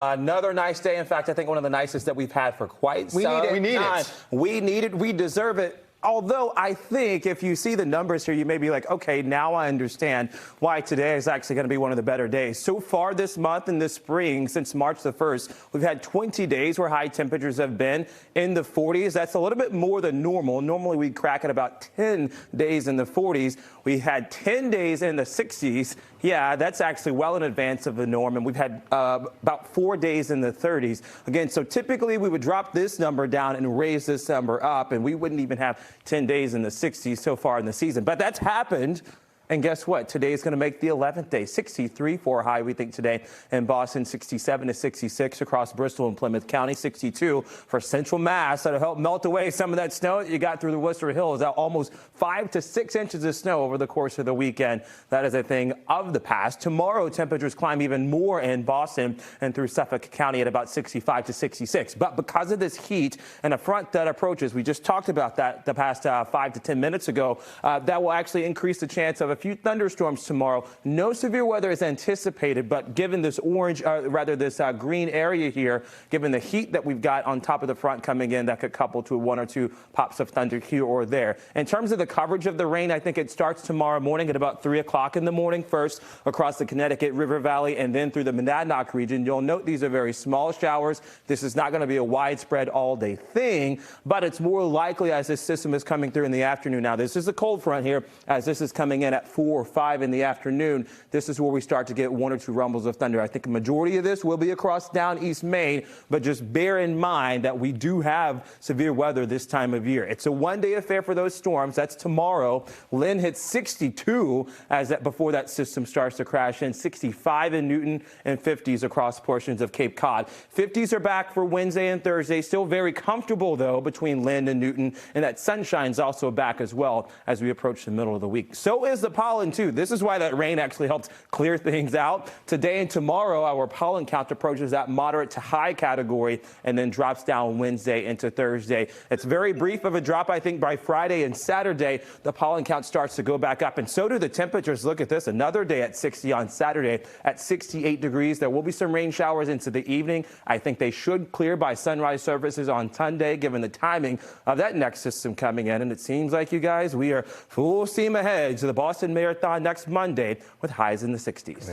Another nice day. In fact, I think one of the nicest that we've had for quite some time. We need it. We need it. We deserve it. Although I think if you see the numbers here, you may be like, okay, now I understand why today is actually going to be one of the better days. So far this month and this spring, since March the 1st, we've had 20 days where high temperatures have been in the 40s. That's a little bit more than normal. Normally we crack at about 10 days in the 40s. We had 10 days in the 60s. Yeah, that's actually well in advance of the norm. And we've had about 4 days in the 30s. Again, so typically we would drop this number down and raise this number up, and we wouldn't even have 10 days in the 60s so far in the season. But that's happened. And guess what? Today is going to make the 11th day. 63 for a high, we think, today in Boston. 67 to 66 across Bristol and Plymouth County. 62 for Central Mass. That'll help melt away some of that snow that you got through the Worcester Hills. Almost 5 to 6 inches of snow over the course of the weekend. That is a thing of the past. Tomorrow, temperatures climb even more in Boston and through Suffolk County at about 65 to 66. But because of this heat and a front that approaches, we just talked about that the past 5 to 10 minutes ago, that will actually increase the chance of a few thunderstorms tomorrow. No severe weather is anticipated, but given this this green area here, given the heat that we've got on top of the front coming in, that could couple to 1 or 2 pops of thunder here or there. In terms of the coverage of the rain, I think it starts tomorrow morning at about 3 o'clock in the morning, first across the Connecticut River Valley and then through the Monadnock region. You'll note these are very small showers. This is not going to be a widespread all-day thing, but it's more likely as this system is coming through in the afternoon. Now, this is a cold front here as this is coming in at 4 or 5 in the afternoon. This is where we start to get 1 or 2 rumbles of thunder. I think a majority of this will be across down East Maine, but just bear in mind that we do have severe weather this time of year. It's a one-day affair for those storms. That's tomorrow. Lynn hits 62 before that system starts to crash in. 65 in Newton and 50s across portions of Cape Cod. 50s are back for Wednesday and Thursday. Still very comfortable, though, between Lynn and Newton, and that sunshine's also back as well as we approach the middle of the week. So is the pollen, too. This is why that rain actually helps clear things out. Today and tomorrow, our pollen count approaches that moderate to high category and then drops down Wednesday into Thursday. It's very brief of a drop. I think by Friday and Saturday, the pollen count starts to go back up, and so do the temperatures. Look at this. Another day at 60 on Saturday at 68 degrees. There will be some rain showers into the evening. I think they should clear by sunrise services on Sunday, given the timing of that next system coming in. And it seems like, you guys, we are full steam ahead to the Boston Marathon next Monday with highs in the 60s.